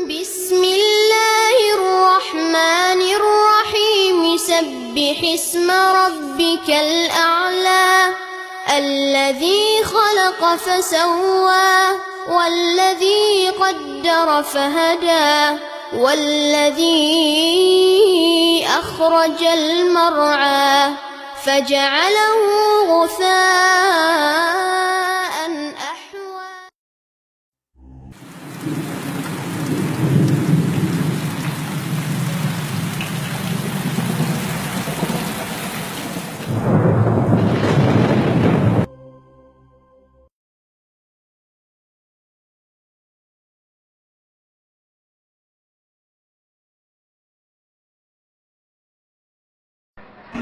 بسم الله الرحمن الرحيم سبح اسم ربك الأعلى الذي خلق فسوى والذي قدر فهدى والذي أخرج المرعى فجعله غثاء أحوى.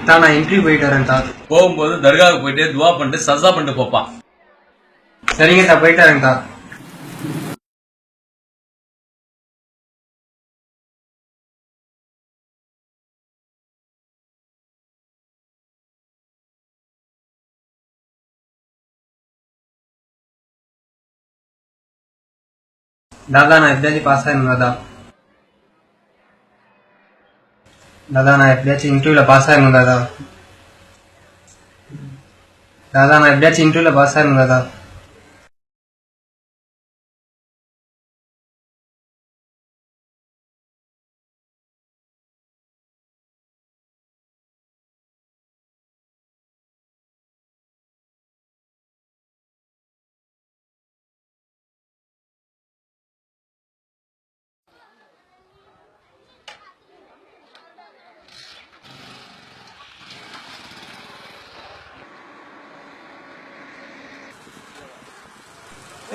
நான் இன்டர்வியூ போயிட்டு வரேன் தா. போகும்போது தர்காவுக்கு போயிட்டு துவா பண்ணிட்டு சஜா பண்ணிட்டு போப்பா. சரிங்க தா, போயிட்டு வரேன் தா. दादा நான் எப்படியாச்சும் பாஸ் ஆயிருந்தா दादा நான் எப்படியாச்சும் இன்டர்வியூல பாஸ் ஆயிருந்தா दादा நான் எப்படியாச்சும் இன்டர்வியூல பாஸ் ஆயிருந்தா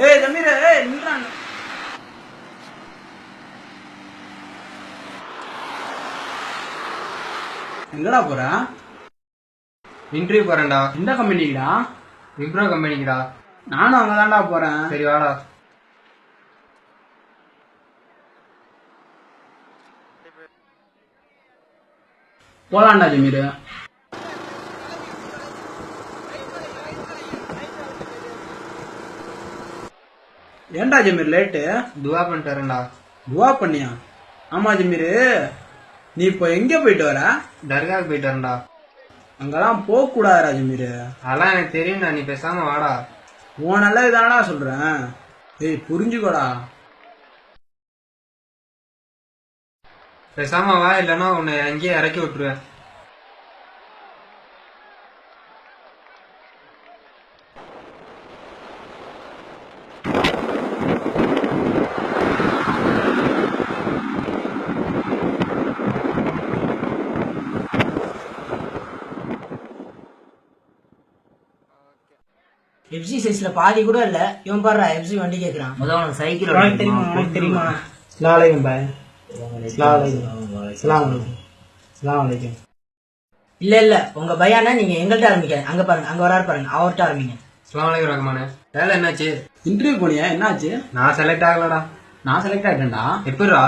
ஏய் ஜமீர், ஏய் நில்றான். எங்கடா போற? இன்டர்வியூ போறேன்டா. எந்த கம்பெனிக்குடா? விப்ரோ கம்பெனிக்குடா. நானும் அங்கதான்டா போறேன். சரி வாடா. போலாம்டா ஜமீர். ஏன்டா ஜமீர் லேட்டு? துவா பண்ணிட்டு வரேன்டா. துவா பண்ணியா? ஆமா ஜமீர், நீ இப்போ எங்க போயிட்டு வர? தர்காவுக்கு போயிட்டு வரேன்டா. அங்கெல்லாம் போக கூடாதுடா ஜமீர். அதெல்லாம் எனக்கு தெரியும்டா, நீ பேசாம வாடா. உன் நல்லது தானடா சொல்றேன். ஏய் புரிஞ்சுக்கோடா. பேசாம வா, இல்லைன்னா உன்னை அங்கேயே இறக்கி விட்டுருவேன். எஃப்சி சைஸ்ல பாதி கூட இல்ல. இவன் பாரு எஃப்சி வண்டி கேக்குறான். முதல்ல சைக்கிள் தெரியுமா? ஸ்லாலையும் பாய். ஸ்லாலையும். இல்ல இல்ல உங்க பையனா நீங்க எங்கள்கிட்ட ஆரம்பிக்க. அங்க பாருங்க, அங்க வராரு பாருங்க, அவர்கிட்ட ஆரம்பிங்க. அஸ்ஸலாமு அலைக்கும் ரஹ்மானே. வேலை என்னாச்சு? இன்டர்வியூ போனியா? என்னாச்சு? நான் செலக்ட் ஆகலடா. நான் செலக்ட் ஆயிட்டேன்டா. எப்படிடா?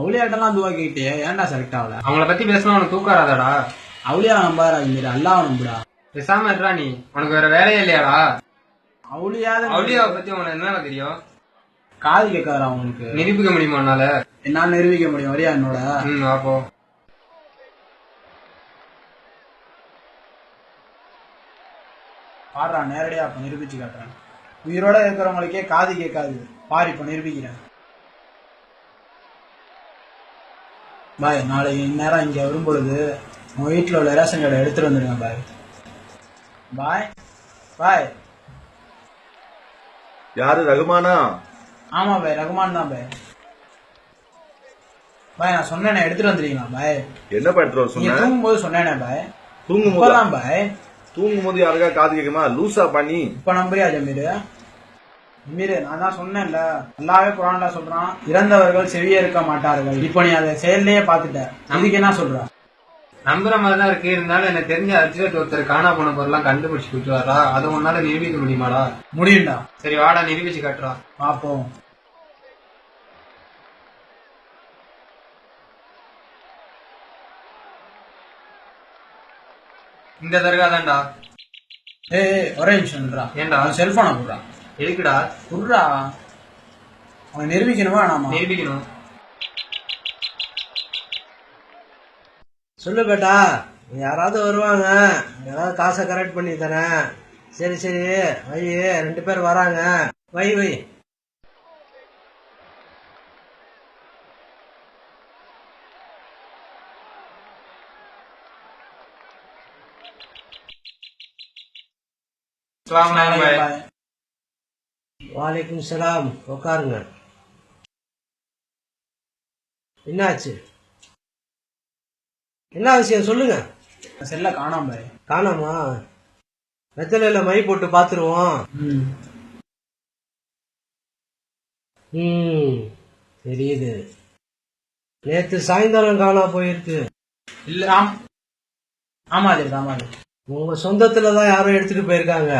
அவுளியாட்டெல்லாம் துவா கேட்டே, ஏன்டா செலக்ட் ஆகல? அவங்கள பத்தி பேசினா உனக்கு தூக்காராதாடா? அவுளியா நம்பாரா ஜமீர், அல்லாஹ் நம்புடா. பேசாம இருடா. நீ உனக்கு வேற வேலையே இல்லையாடா? அவுலியாவை பத்தி உனக்கு என்ன தெரியும்? காது கேட்காதா உனக்கு? நிரூபிக்க முடியுமா உன்னால? என்னால நிரூபிக்க முடியும். வரியா என்னோட? அப்போ பாடுறா, நேரடியா அப்ப நிரூபிச்சு காட்டுறேன். உயிரோட இருக்கிறவங்களுக்கே காது கேட்காது, பாரு இப்ப நிரூபிக்கிறேன். பாய், நாளைக்கு இந்நேரம் இங்க வரும்பொழுது உங்க வீட்டுல உள்ள ரேஷன் கார்டை எடுத்துட்டு வந்துடுங்க பாய். பாய் பாய். யாரு, ரகுமானா? ஆமா பாய், ரகுமான் தான் பாய். பாய் நான் சொன்னேனே, எடுத்துட்டு வந்துடுறீங்களா பாய்? என்ன பண்ற நீங்க சொன்ன? தூங்கும்போது சொன்னேனே பாய். தூங்கும்போது பாய், தூங்கும்போது யாருக்கா காது கேக்குமா? லூசா பண்ணி இப்ப நம்புறியா ஜமீர்? ஜமீர், நான் தான் சொன்னேன்ல, அல்லாஹ்வே குர்ஆன்ல சொல்றான், இறந்தவர்கள் செவியே இருக்க மாட்டார்கள். இப்ப நீ அதை செயல்லையே பாத்துட்ட, அதுக்கு என்ன சொல்ற? நம்புற மாதிரிதான் இருக்கு. இருந்தாலும் எனக்கு தெரிஞ்ச அர்ஜென்ட் ஒருத்தர் காணா போன பொருள்லாம் கண்டுபிடிச்சு விட்டுவாரா? அதை உன்னால நிரூபிக்க முடியுமாடா? முடியும்டா. சரி வாடா, நிரூபிச்சு காட்டுறா. பாப்போம். இந்த தர்கா தான்டா. ஏய் ஒரே நிமிஷம்டா. ஏன்டா? செல்போனை குடுறா. எதுக்குடா? குடுறா. அவன் நிரூபிக்கணுமா வேணாமா? நிரூபிக்கணும். சொல்லு பேட்டா, யாராவது வருவாங்க, யாராவது காசை கரெக்ட் பண்ணி தரேன். சரி சரி வை, 2 பேர் வராங்க, வை வை. பாய். வாலைக்கும் சலாம். உட்காருங்க. என்னாச்சு? என்ன விஷயம் சொல்லுங்க. செல்ல காணாம பாய். காணாமா? வெத்தலையில மை போட்டு பாத்துருவோம். தெரியுது. நேத்து சாயந்தரம் காணா போயிருக்கு. இல்ல ஆமா அஜித், ஆமா அஜித். உங்க சொந்தத்துலதான் யாரும் எடுத்துட்டு போயிருக்காங்க.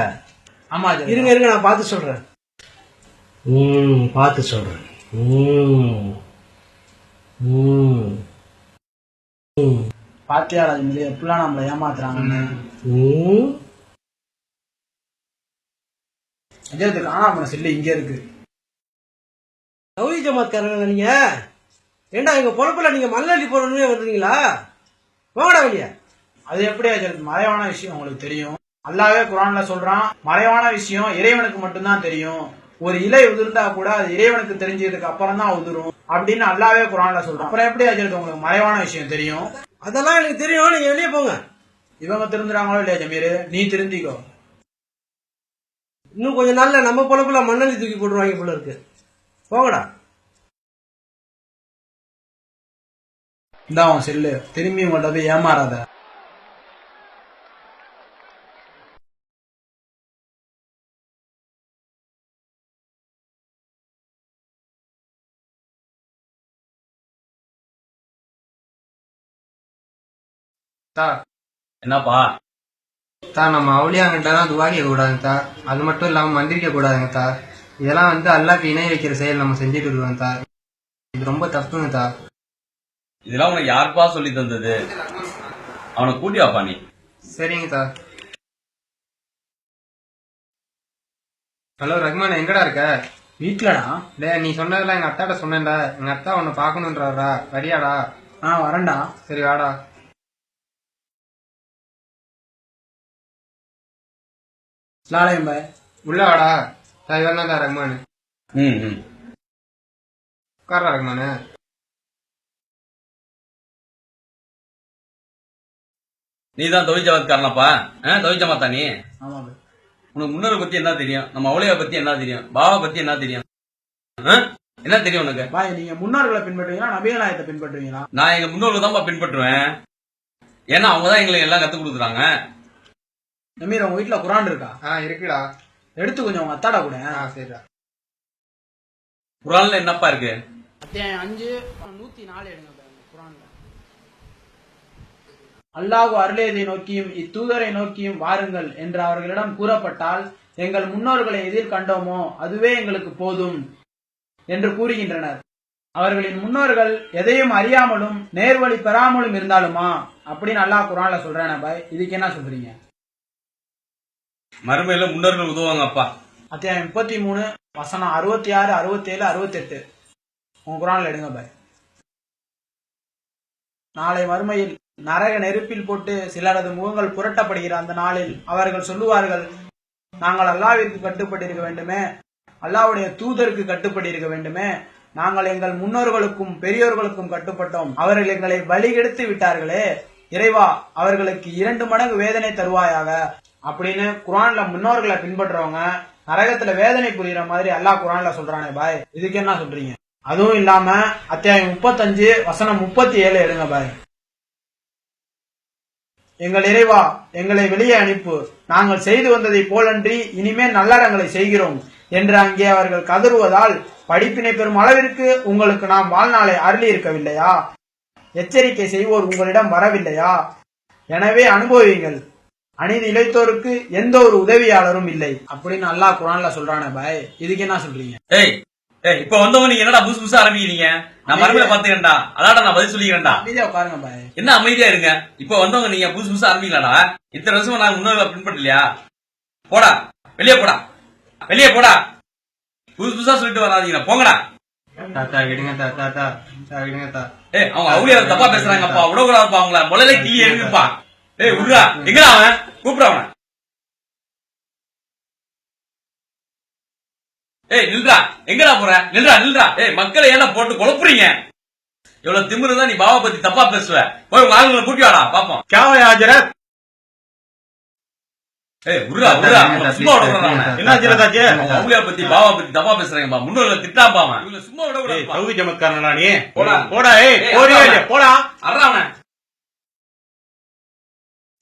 ஆமா அஜித். இருங்க இருங்க, நான் பார்த்து சொல்றேன். பார்த்து சொல்றேன். பாத்தியா ராஜமௌலி, எப்படிலாம் நம்மள ஏமாத்துறாங்கன்னு. அஜித், காணாம போன செல்லு இங்க இருக்கு. தௌஹீத் ஜமாத்காரங்க நீங்க? ஏண்டா எங்க பொழப்புல நீங்க மல்லி போறணும்னே வருவீங்களா? போங்கடா வெளிய. அது எப்படி அஜித், மறைவான விஷயம் உங்களுக்கு தெரியும். அல்லாஹ்வே குர்ஆன்ல சொல்றான், மறைவான விஷயம் இறைவனுக்கு மட்டும்தான் தெரியும். ஒரு இலை உதிர்ந்தா கூட அது இறைவனுக்கு தெரிஞ்சதுக்கு அப்புறம் தான் உதிரும் அப்படின்னு அல்லாஹ்வே குர்ஆன்ல சொல்றான். அப்புறம் எப்படி அஜித் உங்களுக்கு மறைவான விஷயம் தெரியும்? அதெல்லாம் எனக்கு தெரியும், நீங்க வெளியே போங்க. இவங்க திருந்துறாங்களோ இல்லையா ஜமீர், நீ திருந்திக்கோ. இன்னும் கொஞ்ச நாள்ல நம்ம பொழப்புல மண்ணெண்ணி தூக்கி போட்டுருவாங்க போல இருக்கு. போங்கடா. இந்த அவன் செல்லு, திரும்பி உங்கள்ட்ட போய் ஏமாறாத. என்னப்பா? நம்ம அவுளியாங்கிட்ட தான் துவா கேட்க கூடாதுங்க. அது மட்டும் இல்லாம மந்திரிக்க கூடாதுங்க. இதெல்லாம் அல்லாஹ்க்கு இணை வைக்கிற செயல் நம்ம செஞ்சுட்டு இருக்கோம். இது ரொம்ப தப்புங்க. இதெல்லாம் உனக்கு யாருப்பா சொல்லி தந்தது? அவனை கூட்டி வாப்பா நீ. சரிங்க. ஹலோ ரஹ்மான், எங்கடா இருக்க? வீட்டுலடா. நீ சொன்னதெல்லாம் எங்க அத்தாட்ட சொன்னேன்டா. எங்க அத்தா உன்னை பாக்கணும்ன்றா. வரியாடா? வரேன்டா. சரி வாடா. ஸ்லாலையும் பாய். உள்ள வாடா. இவன் தான் ரஹ்மான். உட்கார்றா ரஹ்மானு. நீ தான் தௌஹீத் ஜமாத்காரனாப்பா? தௌஹீத் ஜமாத்தா நீ? ஆமா பாய். உனக்கு முன்னோரை பத்தி என்ன தெரியும்? நம்ம அவுளியா பத்தி என்ன தெரியும்? பாபா பத்தி என்ன தெரியும்? என்ன தெரியும் உனக்கு? பாய், நீங்க முன்னோர்களை பின்பற்றுவீங்களா நபிகள் நாயகத்தை பின்பற்றுவீங்களா? நான் எங்க முன்னோர்கள் தான் பின்பற்றுவேன். ஏன்னா அவங்கதான் எங்களுக்கு எல்லாம் கத்து கொடுக்குறாங்க. நமீர், உங்க வீட்டுல குரான் இருக்கா? இருக்குடா. எடுத்து கொஞ்சம் உங்க அத்தாடா கூட. சரிடா. குரான்ல என்னப்பா இருக்கு? அத்தியாயம் 5:104 எடுங்க குரான்ல. அல்லாஹ் அருளியதை நோக்கியும் இத்தூதரை நோக்கியும் வாருங்கள் என்று அவர்களிடம் கூறப்பட்டால், எங்கள் முன்னோர்களை எதில் கண்டோமோ அதுவே எங்களுக்கு போதும் என்று கூறுகின்றனர். அவர்களின் முன்னோர்கள் எதையும் அறியாமலும் நேர்வழி பெறாமலும் இருந்தாலுமா அப்படின்னு அல்லாஹ் குரான்ல சொல்றேன் பாய். இதுக்கு என்ன சொல்றீங்க? மறுமையில முன்னோர்கள் உதவுவாங்க அப்பா. அத்தியாயம் 33 வசனம் 66, 67, 68 உங்க குரான்ல எடுங்க பாய். நாளை மறுமையில் நரக நெருப்பில் போட்டு சிலரது முகங்கள் புரட்டப்படுகிற அந்த நாளில் அவர்கள் சொல்லுவார்கள், நாங்கள் அல்லாஹ்விற்கு கட்டுப்பட்டிருக்க வேண்டுமே, அல்லாஹ்வுடைய தூதருக்கு கட்டுப்பட்டிருக்க வேண்டுமே, நாங்கள் எங்கள் முன்னோர்களுக்கும் பெரியோர்களுக்கும் கட்டுப்பட்டோம், அவர்கள் எங்களை வழிகெடுத்து விட்டார்களே, இறைவா அவர்களுக்கு 2 மடங்கு வேதனை தருவாயாக அப்படின்னு குரான்ல முன்னோர்களை பின்பற்றுறவங்க நரகத்துல வேதனை புரியுற மாதிரி அல்லாஹ் குரான்ல சொல்றானே பாய். இதுக்கு என்ன சொல்றீங்க? அதுவும் இல்லாம அத்தியாயம் 35 வசனம் 37 எடுங்க பாய். எங்கள் இறைவா எங்களை வெளியே அனுப்பு, நாங்கள் செய்து வந்ததை போலன்றி இனிமேல் நல்லறங்களை செய்கிறோம் என்று அங்கே அவர்கள் கதறுவதால் படிப்பினை பெறும் அளவிற்கு உங்களுக்கு நாம் வாழ்நாளை அருளி இருக்கவில்லையா? எச்சரிக்கை செய்வோர் உங்களிடம் வரவில்லையா? எனவே அனுபவியுங்கள், அநீதி இழைத்தோருக்கு எந்த ஒரு உதவியாளரும் இல்லை அப்படின்னு அல்லாஹ் குர்ஆன்ல சொல்றானே பாய். இதுக்கு என்ன சொல்றீங்க? இப்ப வந்தவங்க நீங்க என்னடா புதுசு புதுசா ஆரம்பிக்கிறீங்க? நான் மறுபடிய பாத்துக்கிறேன்டா, அதாடா நான் பதில் சொல்லிக்கிறேன்டா. அமைதியா உட்காருங்க பாய். என்ன அமைதியா இருங்க? இப்ப வந்தவங்க நீங்க புதுசு புதுசா ஆரம்பிக்கலாடா. இத்தனை வருஷமா நாங்க முன்னோர்களை பின்பற்றலையா? போடா வெளியே, போடா வெளியே, போடா. புதுசு புதுசா சொல்லிட்டு வராதீங்க, போங்கடா. தாத்தா விடுங்க தாத்தா விடுங்க தா. ஏய் அவங்க அவுளியாவை தப்பா பேசுறாங்கப்பா, விடக்கூடாதுப்பா அவங்கள, முதல்ல கிளி எழுதுப்பா. ஏய் விடுறா, எங்கடா அவன், கூப்பிடுற அவன. ஏய் நில்றா, எங்கடா போற, நில்றா. ஏய் மக்களை ஏன்னா போட்டு குழப்புறீங்க? எவ்வளவு திமிரு தான் நீ பாவா பத்தி தப்பா பேசுவ. போய் உங்க ஆளுங்களை கூட்டி வாடா பாப்போம். ஏய் விடுறா, சும்மா விடக்கூடாது. என்ன ஜெரதாச்சு? அவுளியா பத்தி பாவா பத்தி தப்பா பேசுறாங்கப்பா, முன்னோர்களை திட்டாப்பா அவன். இவங்களை சும்மா விடக்கூடாது. தகுதி சமத்காரனா நீ? போடா போடா, ஏய் போறியா இல்லையா? போடா அறா அவன.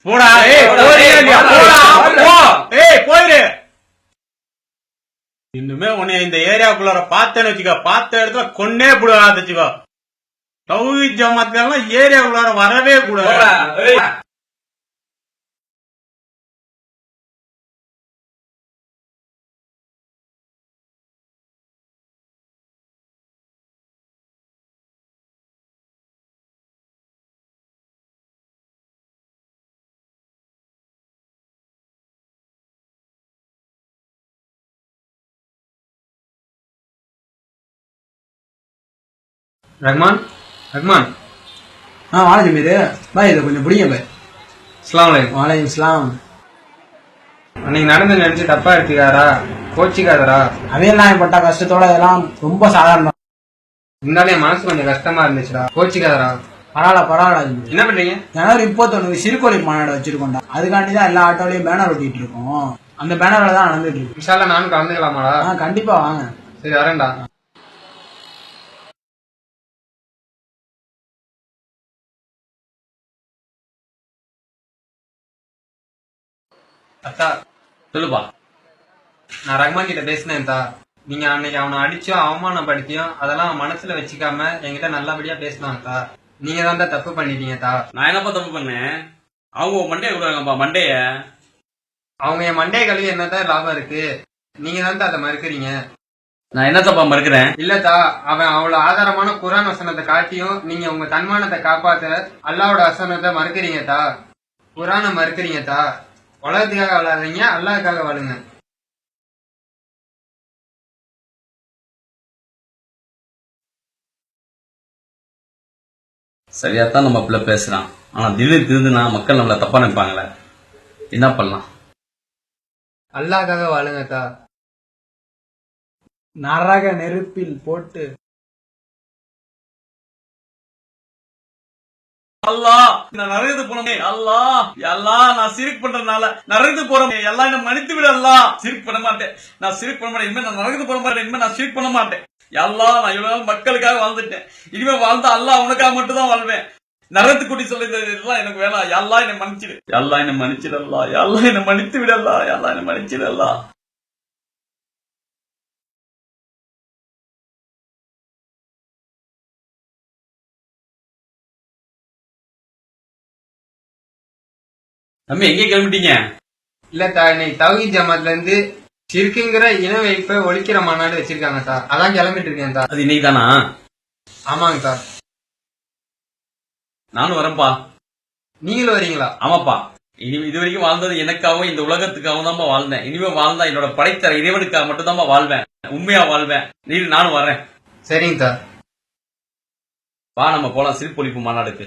போடா, ஏய் போறியா இல்லையா? போடா போ, ஏய் போயிரு. இன்னுமே உன்னை இந்த ஏரியாக்குள்ளார பார்த்தேன்னு வச்சுக்கோ, பார்த்த இடத்துல கொன்னே போடுவாங்க வச்சுக்கோ. தகுதி ஜமாத்காரன் ஏரியாக்குள்ளார வரவே கூடாது. போடா, ஏய். ரஹ்மான் ரஹ்மான் வாழை மீது பாய், இதை கொஞ்சம் பிடிங்க பாய். அஸ்ஸலாமு அலைக்கும். வாலைக்கும் சலாம். அன்னைக்கு நடந்து நினைச்சு தப்பா எடுத்துக்காரா, கோச்சிக்காதரா. அவையெல்லாம் பட்ட கஷ்டத்தோட இதெல்லாம் ரொம்ப சாதாரணம். இருந்தாலும் என் மனசு கொஞ்சம் கஷ்டமா இருந்துச்சுடா, கோச்சிக்காதரா. பரவாயில்ல. என்ன பண்றீங்க? ஜனவரி 31 சிறுகோழி மாநாடு வச்சிருக்கோம்டா. அதுக்காண்டி தான் எல்லா ஆட்டோலயும் பேனர் ஒட்டிட்டு இருக்கோம். அந்த பேனர்ல தான் நடந்துட்டு இருக்கு. இன்ஷா அல்லாஹ் நானும் கலந்துக்கலாமாடா? கண்டிப்பா வாங்க. சரி வரேன்டா. அத்தா சொல்லுப்பா. நான் ரஹ்மான் கிட்ட பேசினேன் தா. நீங்க அன்னைக்கு அவனை அடிச்சும் அவமானப்படுத்தியும் அதெல்லாம் அவன் மனசுல வச்சுக்காம என்கிட்ட நல்லபடியா பேசினான் தா. நீங்க தான் தான் தப்பு பண்ணிட்டீங்க தா. நான் என்னப்பா தப்பு பண்ணேன்? அவங்க மண்டைய விடுறாங்கப்பா, மண்டைய. அவங்க என் மண்டைய கழுவி என்னதான் லாபம் இருக்கு? நீங்க தான் அதை மறுக்கிறீங்க. நான் என்ன தப்பா மறுக்கிறேன்? இல்லத்தா, அவன் அவ்வளவு ஆதாரமான குர்ஆன் வசனத்தை காட்டியும் நீங்க உங்க தன்மானத்தை காப்பாத்த அல்லாஹ்வோட வசனத்தை மறுக்கிறீங்க தா. குர்ஆனை மறுக்கிறீங்க தா. உலகத்துக்காக வாழாதீங்க, அல்லாஹ்வுக்காக வாழுங்க. சரியாத்தான் நம்ம பிள்ளை பேசுறான். ஆனா திடீர்னு திருந்துனா மக்கள் நம்மள தப்பா நினைப்பாங்களே, என்ன பண்ணலாம்? அல்லாஹ்வுக்காக வாழுங்க தா. நரக நெருப்பில் போட்டு அல்லாஹ் நான் நரகத்து போனே, அல்லாஹ் நான் சிரிக் பண்றதுனால நரகத்து போறேன், எல்லாம் என்ன மன்னித்து விடு அல்லாஹ். சிரிக் பண்ண மாட்டேன், நான் சிரிக் பண்ண மாட்டேன். இனிமே நான் நரகத்து போற மாட்டேன், இனிமே நான் சிரிக் பண்ண மாட்டேன். அல்லாஹ் நான் இவ்வளவு நாள் மக்களுக்காக வாழ்ந்துட்டேன், இனிமே வாழ்ந்தா அல்லாஹ் உனக்காக மட்டும் தான் வாழ்வேன். நரகத்து கூட்டி சொல்லிதான் எனக்கு வேணாம். அல்லாஹ் என்ன மன்னிச்சிடு, அல்லாஹ் என்ன மன்னிச்சிடு அல்லாஹ், அல்லாஹ் என்ன மன்னித்து விடு அல்லாஹ், அல்லாஹ் என்ன மன்னிச்சிடு அல்லாஹ். தம்பி எங்கே கிளம்பிட்டீங்க? இல்ல தா, இன்னைக்கு தௌஹீத் ஜமாத்ல இருந்து ஷிர்க்குங்கிற இன வைப்பை ஒழிக்கிற மாநாடு வச்சிருக்காங்க தா. அதான் கிளம்பிட்டு இருக்கேன் தா. அது இன்னைக்கு தானா? ஆமாங்க தா. நானும் வரேன்ப்பா. நீங்களும் வரீங்களா? ஆமாப்பா. இது வரைக்கும் வாழ்ந்தது எனக்காகவும் இந்த உலகத்துக்காகவும் தான் வாழ்ந்தேன். இனிமே வாழ்ந்தா என்னோட படைத்த இறைவனுக்காக மட்டும் தான் வாழ்வேன், உண்மையா வாழ்வேன். நானும் வரேன். சரிங்க தா. வா நம்ம போலாம் சிரிப்பொழிப்பு மாநாடுக்கு.